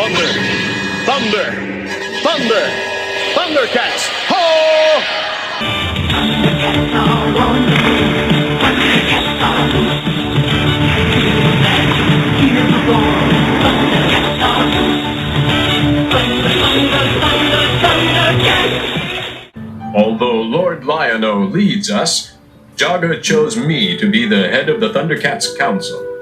Thunder! Thunder! Thunder! Thundercats! Ho! Thundercats are on the move. Thundercats are loose. Feel that, hear the roar. Thundercats are loose. Thunder, thunder, thunder, Thundercats! Although Lord Lionel leads us, Jogga chose me to be the head of the Thundercats Council.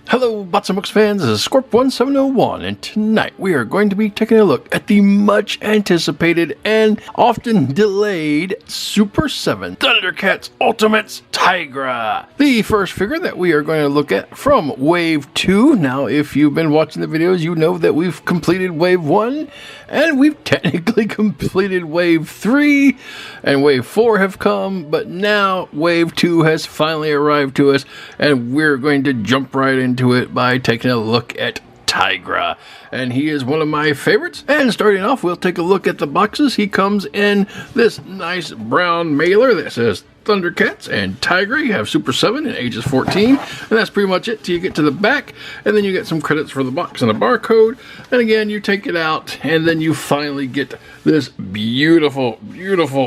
Hello, Bots and Books fans, this is Scorp1701, and tonight we are going to be taking a look at the much anticipated and often delayed Super 7 Thundercats Ultimates Tygra. The first figure that we are going to look at from Wave 2. Now, if you've been watching the videos, you know that we've completed Wave 1, and we've technically completed Wave 3, and Wave 4 have come, but now Wave 2 has finally arrived to us, and we're going to jump right into it by taking a look at Tygra, and he is one of my favorites. And starting off, we'll take a look at the boxes. He comes in this nice brown mailer that says Thundercats and Tygra. You have Super 7 and ages 14, and that's pretty much it till you get to the back, and then you get some credits for the box and a barcode, and again you take it out, and then you finally get this beautiful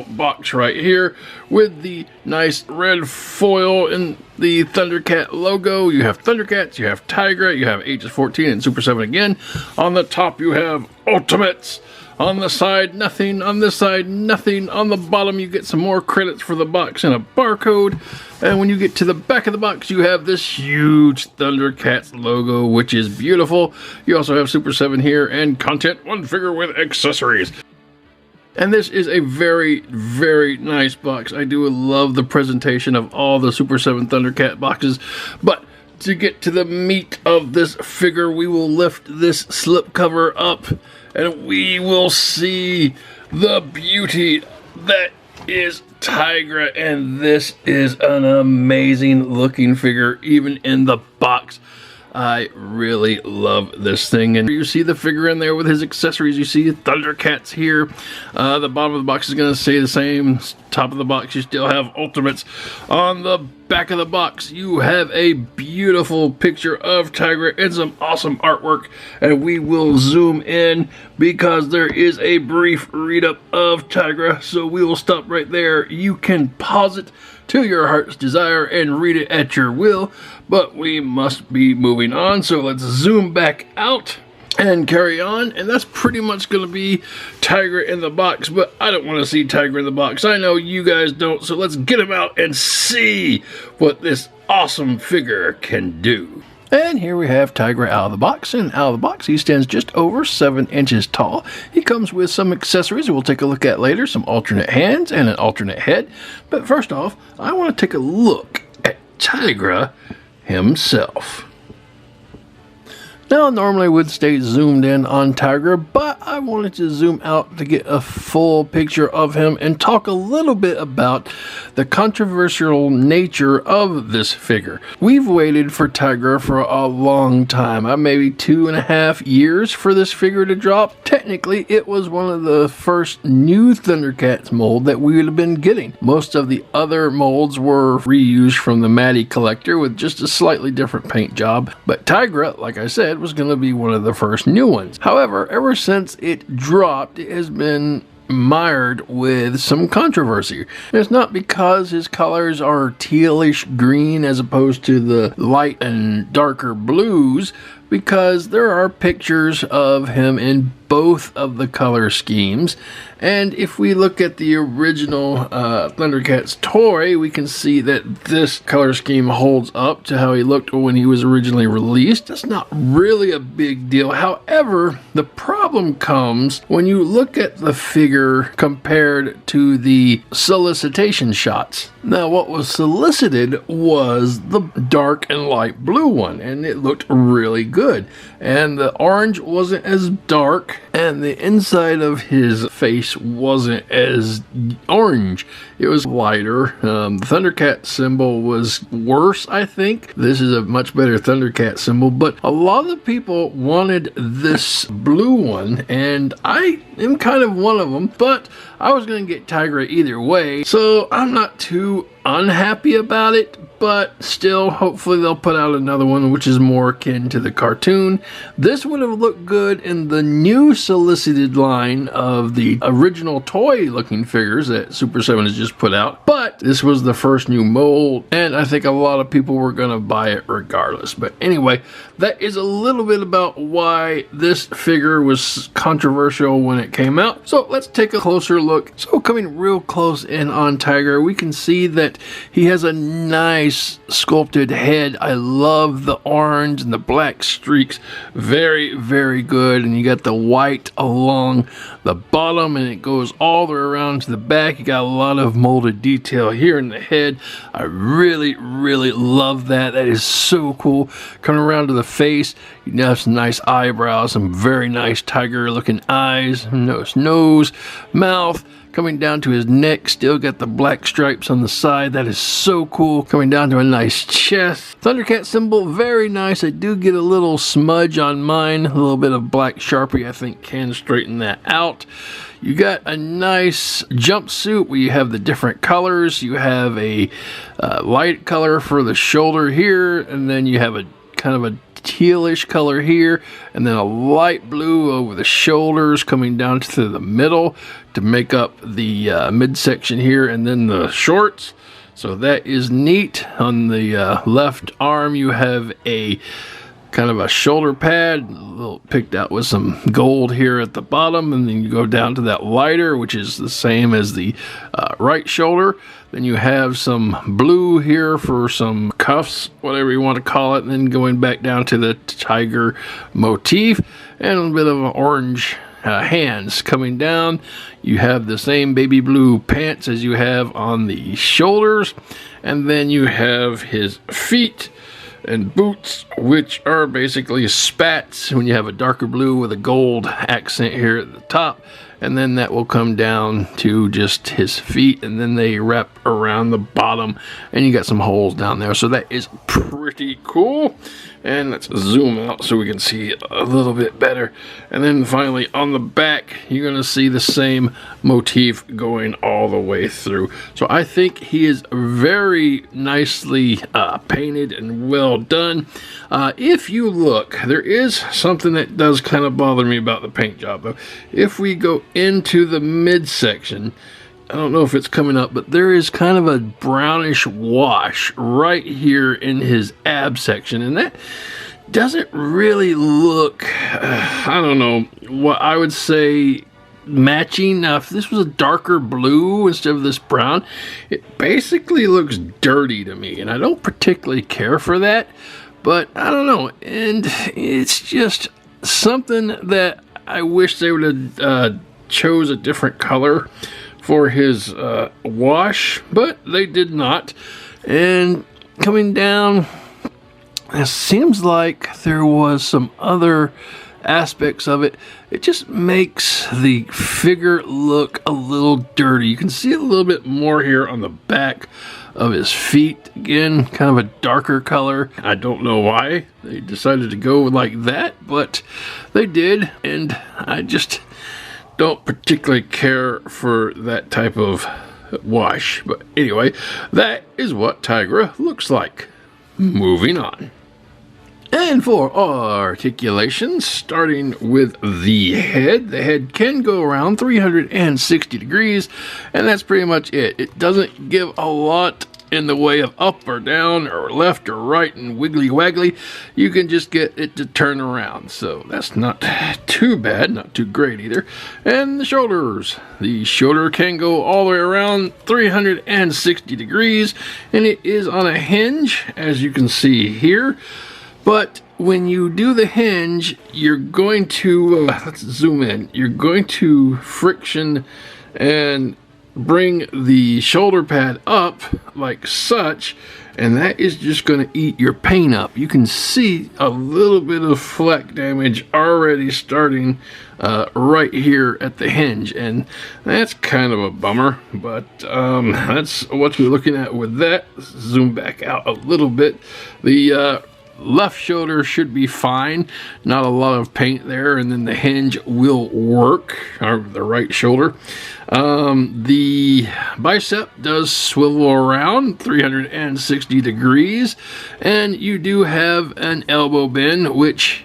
box right here with the nice red foil and the Thundercat logo. You have Thundercats, you have Tygra, you have ages 14 and Super 7 again. On the top you have Ultimates. On the side, nothing. On this side, nothing. On the bottom, you get some more credits for the box and a barcode. And when you get to the back of the box, you have this huge Thundercats logo, which is beautiful. You also have Super 7 here and content, one figure with accessories. And this is a very nice box. I do love the presentation of all the Super 7 Thundercat boxes. But to get to the meat of this figure, we will lift this slipcover up, and we will see the beauty that is Tygra, and this is an amazing looking figure, even in the box. I really love this thing, and you see the figure in there with his accessories. You see Thundercats here. The bottom of the box is going to stay the same. Top of the box, you still have Ultimates. On the back of the box, you have a beautiful picture of Tygra and some awesome artwork, and we will zoom in because there is a brief read-up of Tygra, so we will stop right there. You can pause it to your heart's desire and read it at your will, but we must be moving on, so let's zoom back out and carry on. And that's pretty much going to be Tygra in the box, but I don't want to see Tygra in the box. I know you guys don't, so let's get him out and see what this awesome figure can do. And here we have Tygra out of the box, and out of the box he stands just over 7 inches tall. He comes with some accessories we'll take a look at later, some alternate hands and an alternate head. But first off, I want to take a look at Tygra himself. Now, I normally would stay zoomed in on Tygra, but I wanted to zoom out to get a full picture of him and talk a little bit about the controversial nature of this figure. We've waited for Tygra for a long time, maybe 2.5 years for this figure to drop. Technically, it was one of the first new Thundercats mold that we would have been getting. Most of the other molds were reused from the Matty collector with just a slightly different paint job, but Tygra, like I said, was going to be one of the first new ones. However, ever since it dropped, it has been mired with some controversy. It's not because his colors are tealish green as opposed to the light and darker blues, because there are pictures of him in both of the color schemes. And if we look at the original Thundercats toy, we can see that this color scheme holds up to how he looked when he was originally released. That's not really a big deal. However, the problem comes when you look at the figure compared to the solicitation shots. Now, what was solicited was the dark and light blue one, and it looked really good. And the orange wasn't as dark, and the inside of his face wasn't as orange. It was lighter. The Thundercat symbol was worse, I think. This is a much better Thundercat symbol, but a lot of people wanted this blue one, and I am kind of one of them, but I was going to get Tygra either way, so I'm not too unhappy about it, but still, hopefully they'll put out another one which is more akin to the cartoon. This would have looked good in the new solicited line of the original toy-looking figures that Super 7 has just put out, but this was the first new mold, and I think a lot of people were going to buy it regardless. But anyway, that is a little bit about why this figure was controversial when it came out. So let's take a closer look. So coming real close in on Tygra, we can see that he has a nice sculpted head. I love the orange and the black streaks. Very, very good. And you got the white along the bottom, and it goes all the way around to the back. You got a lot of molded detail here in the head. I really, really love that. That is so cool. Coming around to the face, you now have some nice eyebrows, some very nice tiger looking eyes, nose, mouth. Coming down to his neck, still got the black stripes on the side. That is so cool. Coming down to a nice chest. Thundercat symbol, very nice. I do get a little smudge on mine. A little bit of black Sharpie, I think, can straighten that out. You got a nice jumpsuit where you have the different colors. You have a light color for the shoulder here, and then you have a kind of a tealish color here, and then a light blue over the shoulders coming down to the middle to make up the midsection here, and then the shorts. So that is neat. On the left arm you have a kind of a shoulder pad, a little picked out with some gold here at the bottom, and then you go down to that lighter, which is the same as the right shoulder. Then you have some blue here for some cuffs, whatever you want to call it, and then going back down to the tiger motif, and a bit of an orange hands coming down. You have the same baby blue pants as you have on the shoulders, and then you have his feet and boots, which are basically spats when you have a darker blue with a gold accent here at the top, and then that will come down to just his feet, and then they wrap around the bottom, and you got some holes down there. So that is pretty cool. And let's zoom out so we can see it a little bit better. And then finally on the back, you're going to see the same motif going all the way through. So I think he is very nicely painted and well done. If you look, there is something that does kind of bother me about the paint job though. If we go into the midsection, I don't know if it's coming up, but there is kind of a brownish wash right here in his ab section, and that doesn't really look, I don't know, what I would say matching. Now, if this was a darker blue instead of this brown, it basically looks dirty to me, and I don't particularly care for that, but I don't know, and it's just something that I wish they would have chose a different color for his wash, but they did not. And coming down, it seems like there was some other aspects of it. It just makes the figure look a little dirty. You can see a little bit more here on the back of his feet. Again, kind of a darker color. I don't know why they decided to go like that, but they did, and I just don't particularly care for that type of wash. But anyway, that is what Tygra looks like. Moving on. And for articulation, starting with the head can go around 360 degrees, and that's pretty much it. It doesn't give a lot in the way of up or down or left or right and wiggly waggly. You can just get it to turn around, so that's not too bad, not too great either. And the shoulders. The shoulder can go all the way around 360 degrees, and it is on a hinge, as you can see here. But when you do the hinge, you're going to, let's zoom in, you're going to friction and bring the shoulder pad up like such, and that is just going to eat your paint up. You can see a little bit of fleck damage already starting right here at the hinge, and that's kind of a bummer, but that's what you're looking at with that. Zoom back out a little bit. The left shoulder should be fine. Not a lot of paint there, and then the hinge will work, or the right shoulder. The bicep does swivel around 360 degrees, and you do have an elbow bend, which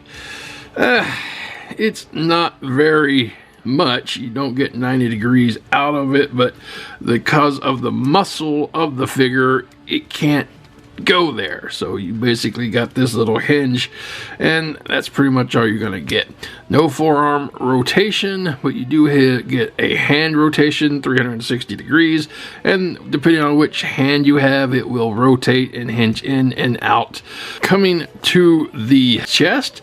it's not very much. You don't get 90 degrees out of it, but because of the muscle of the figure, it can't go there. So you basically got this little hinge, and that's pretty much all you're gonna get. No forearm rotation, but you do get a hand rotation 360 degrees, and depending on which hand you have, it will rotate and hinge in and out. Coming to the chest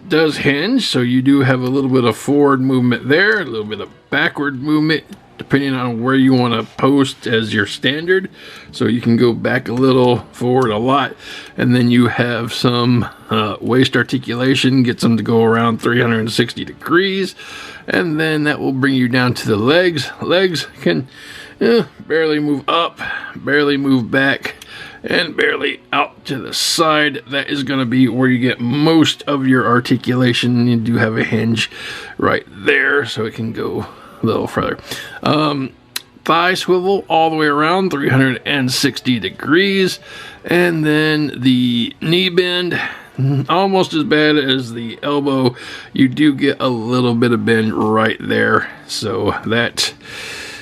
does hinge, so you do have a little bit of forward movement there, a little bit of backward movement depending on where you want to post as your standard. So you can go back a little, forward a lot, and then you have some waist articulation, gets them to go around 360 degrees, and then that will bring you down to the legs. Legs can barely move up, barely move back, and barely out to the side. That is going to be where you get most of your articulation. You do have a hinge right there, so it can go a little further. Thigh swivel all the way around 360 degrees, and then the knee bend, almost as bad as the elbow. You do get a little bit of bend right there, so that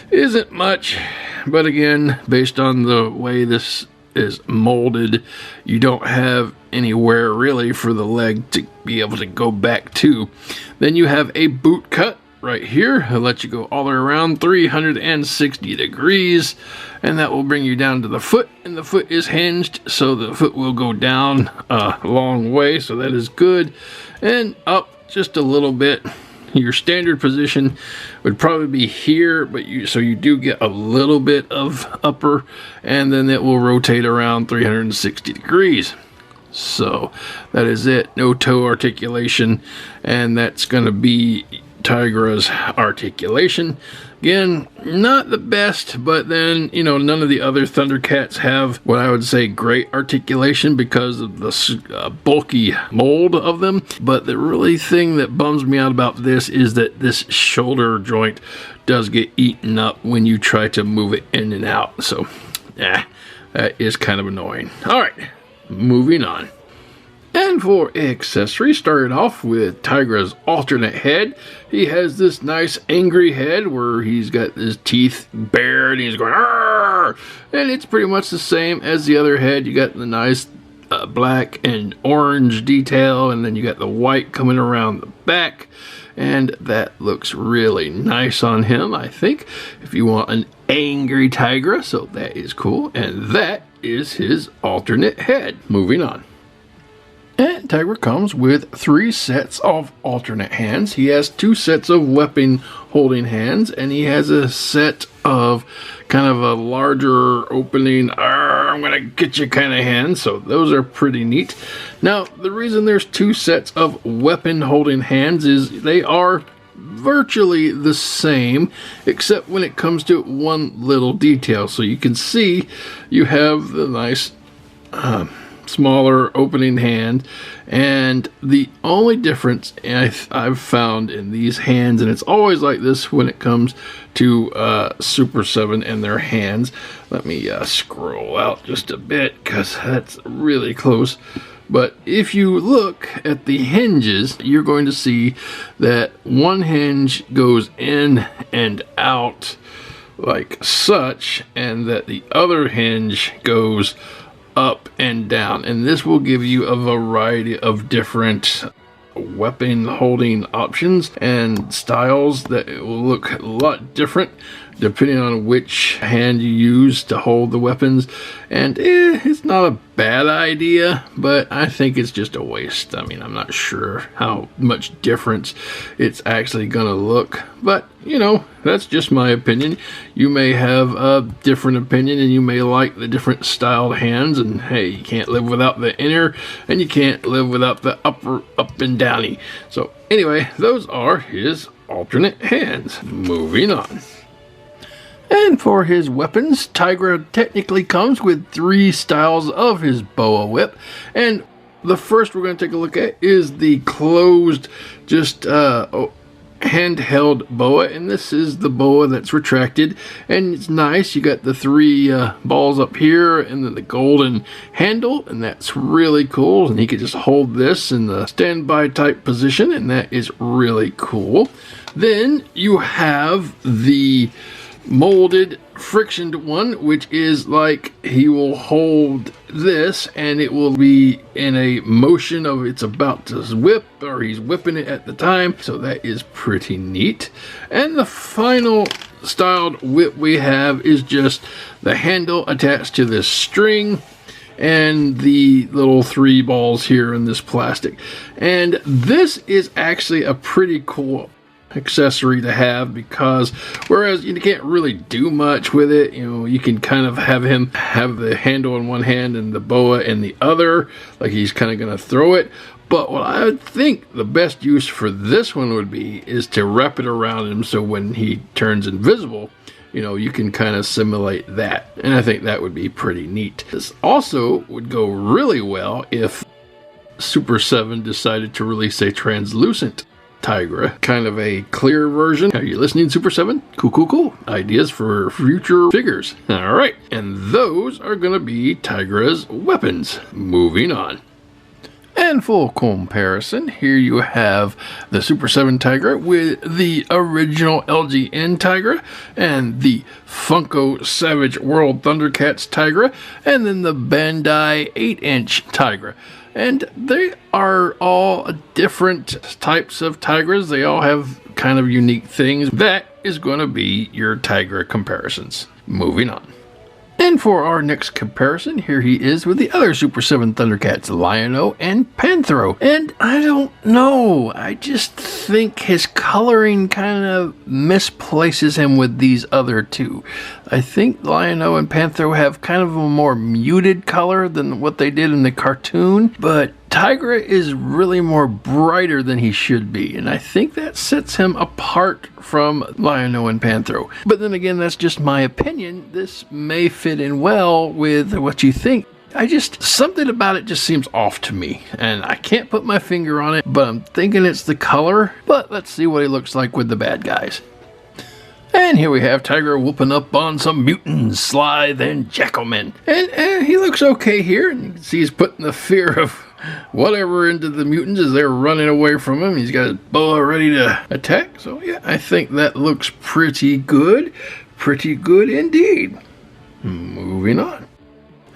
isn't much, but again, based on the way this is molded, you don't have anywhere really for the leg to be able to go back to. Then you have a boot cut right here. I'll let you go all the way around 360 degrees, and that will bring you down to the foot, and the foot is hinged, so the foot will go down a long way, so that is good, and up just a little bit. Your standard position would probably be here, but you do get a little bit of upper, and then it will rotate around 360 degrees. So that is it. No toe articulation, and that's going to be Tygra's articulation. Again, not the best, but then, none of the other Thundercats have what I would say great articulation because of the bulky mold of them. But the really thing that bums me out about this is that this shoulder joint does get eaten up when you try to move it in and out. So, that is kind of annoying. All right, moving on. And for accessory, started off with Tygra's alternate head. He has this nice angry head where he's got his teeth bared and he's going, "Arr!" And it's pretty much the same as the other head. You got the nice black and orange detail, and then you got the white coming around the back, and that looks really nice on him, I think, if you want an angry Tygra. So that is cool, and that is his alternate head. Moving on. And Tygra comes with 3 sets of alternate hands. He has 2 sets of weapon holding hands, and he has a set of kind of a larger opening, I'm gonna get you kind of hand. So those are pretty neat. Now, the reason there's 2 sets of weapon holding hands is they are virtually the same, except when it comes to one little detail. So you can see you have the nice smaller opening hand, and the only difference I've found in these hands, and it's always like this when it comes to Super 7 and their hands. Let me scroll out just a bit because that's really close. But if you look at the hinges, you're going to see that one hinge goes in and out like such, and that the other hinge goes up and down, and this will give you a variety of different weapon holding options and styles that will look a lot different depending on which hand you use to hold the weapons. And it's not a bad idea, but I think it's just a waste. I mean, I'm not sure how much difference it's actually gonna look, but that's just my opinion. You may have a different opinion, and you may like the different styled hands, and hey, you can't live without the inner, and you can't live without the upper, up and downy. So anyway, those are his alternate hands. Moving on. And for his weapons, Tygra technically comes with 3 styles of his boa whip, and The first we're going to take a look at is the closed, just handheld boa, and this is the boa that's retracted, and it's nice. You got the three balls up here and then the golden handle, and that's really cool. And he can just hold this in the standby type position, and that is really cool. Then you have the molded frictioned one, which is like he will hold this and it will be in a motion of it's about to whip, or he's whipping it at the time, so that is pretty neat. And the final styled whip we have is just the handle attached to this string and the little three balls here in this plastic. And this is actually a pretty cool accessory to have, because whereas you can't really do much with it, you know, you can kind of have him have the handle in one hand and the boa in the other, like he's kind of going to throw it. But what I would think the best use for this one would be is to wrap it around him, so when he turns invisible, you know, you can kind of simulate that, and I think that would be pretty neat. This also would go really well if Super 7 decided to release a translucent Tygra, kind of a clear version. Are you listening, Super 7? Cool. Ideas for future figures. All right, and those are going to be Tygra's weapons. Moving on. And full comparison, here you have the Super 7 Tygra with the original LGN Tygra, and the Funko Savage World Thundercats Tygra, and then the Bandai 8-inch Tygra. And they are all different types of Tigras. They all have kind of unique things. That is going to be your Tygra comparisons. Moving on. And for our next comparison, here he is with the other Super 7 Thundercats, Lionel and Panthro. And I don't know, I just think his coloring kind of misplaces him with these other two. I think Lionel and Panthro have kind of a more muted color than what they did in the cartoon, but Tygra is really more brighter than he should be, and I think that sets him apart from Lionel and Panthro. But then again, that's just my opinion. This may fit in well with what you think. Something about it just seems off to me, and I can't put my finger on it, but I'm thinking it's the color. But let's see what he looks like with the bad guys. And here we have Tygra whooping up on some mutants, Slythe and Jackalman. And he looks okay here, and you can see he's putting the fear of whatever into the mutants as they're running away from him. He's got his boa ready to attack. So yeah, I think that looks pretty good. Pretty good indeed. Moving on.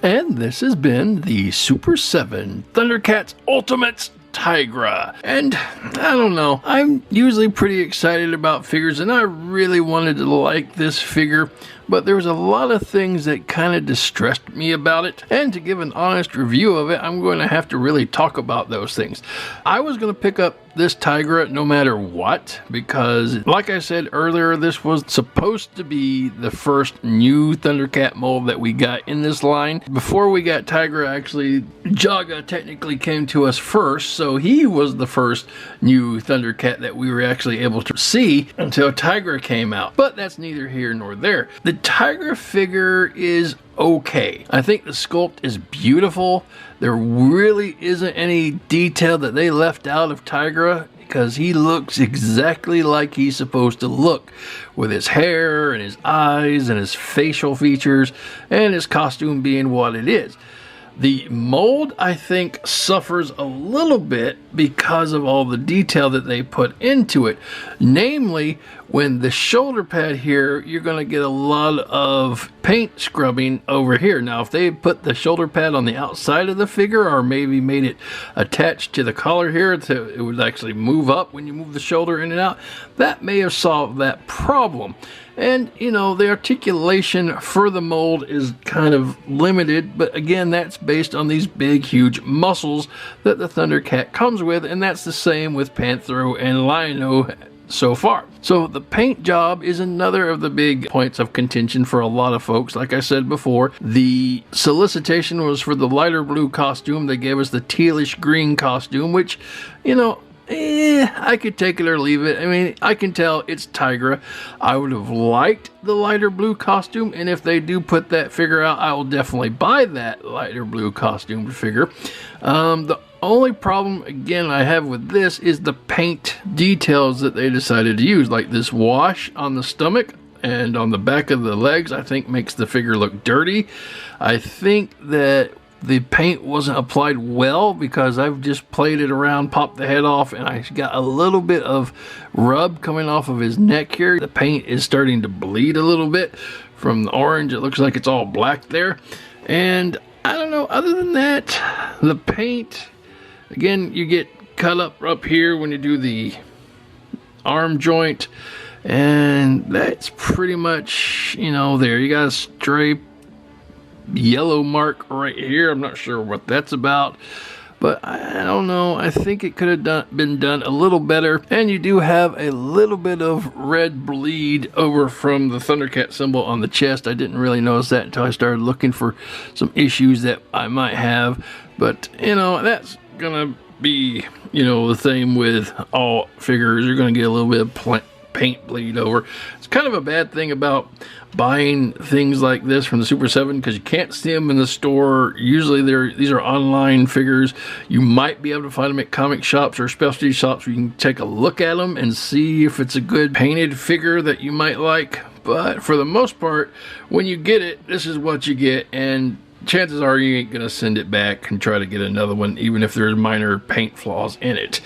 And this has been the Super 7 Thundercats Ultimates Tygra. And I don't know, I'm usually pretty excited about figures, and I really wanted to like this figure, but there was a lot of things that kind of distressed me about it, and to give an honest review of it, I'm going to have to really talk about those things. I was going to pick up this Tygra no matter what, because like I said earlier, this was supposed to be the first new Thundercat mold that we got in this line. Before we got Tygra, actually, Jaga technically came to us first, so he was the first new Thundercat that we were actually able to see until Tygra came out. But that's neither here nor there. The Tygra figure is okay. I think the sculpt is beautiful. There really isn't any detail that they left out of Tygra, because he looks exactly like he's supposed to look, with his hair and his eyes and his facial features and his costume being what it is. The mold, I think, suffers a little bit because of all the detail that they put into it. Namely, when the shoulder pad here, you're going to get a lot of paint scrubbing over here. Now, if they put the shoulder pad on the outside of the figure, or maybe made it attached to the collar here, it would actually move up when you move the shoulder in and out, that may have solved that problem. And, you know, the articulation for the mold is kind of limited, but again, that's based on these big, huge muscles that the Thundercat comes with, and that's the same with Panthro and Lionel so far. So the paint job is another of the big points of contention for a lot of folks. Like I said before, the solicitation was for the lighter blue costume. They gave us the tealish green costume, which, you know, I could take it or leave it. I mean, I can tell it's Tygra. I would have liked the lighter blue costume, and if they do put that figure out, I will definitely buy that lighter blue costume figure. The only problem, again, I have with this is the paint details that they decided to use, like this wash on the stomach and on the back of the legs. I think makes the figure look dirty. I think that the paint wasn't applied well because I've just played it around, popped the head off, and I got a little bit of rub coming off of his neck here. The paint is starting to bleed a little bit from the orange. It looks like it's all black there. And I don't know, other than that, the paint, again, you get cut up here when you do the arm joint, and that's pretty much, you know, there. You got a stray yellow mark right here. I'm not sure what that's about, but I don't know. I think it could have been done a little better. And you do have a little bit of red bleed over from the Thundercat symbol on the chest. I didn't really notice that until I started looking for some issues that I might have. But, you know, that's gonna be, you know, the same with all figures. You're gonna get a little bit of paint bleed over. It's kind of a bad thing about buying things like this from the Super 7 because you can't see them in the store. Usually these are online figures. You might be able to find them at comic shops or specialty shops where you can take a look at them and see if it's a good painted figure that you might like. But for the most part, when you get it, this is what you get, and chances are you ain't gonna send it back and try to get another one, even if there's minor paint flaws in it.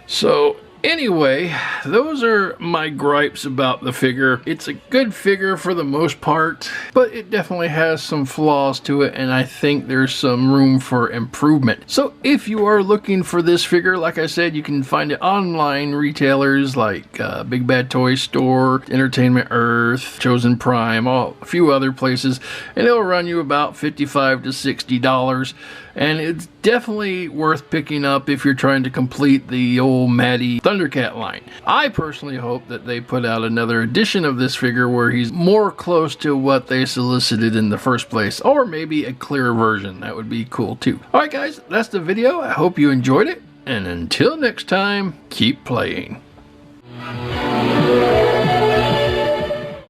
So anyway, those are my gripes about the figure. It's a good figure for the most part, but it definitely has some flaws to it, and I think there's some room for improvement. So if you are looking for this figure, like I said, you can find it online retailers like Big Bad Toy Store, Entertainment Earth, Chosen Prime, a few other places, and it'll run you about $55 to $60. And it's definitely worth picking up if you're trying to complete the old Matty Thundercat line. I personally hope that they put out another edition of this figure where he's more close to what they solicited in the first place, or maybe a clearer version. That would be cool too. Alright guys, that's the video. I hope you enjoyed it, and until next time, keep playing.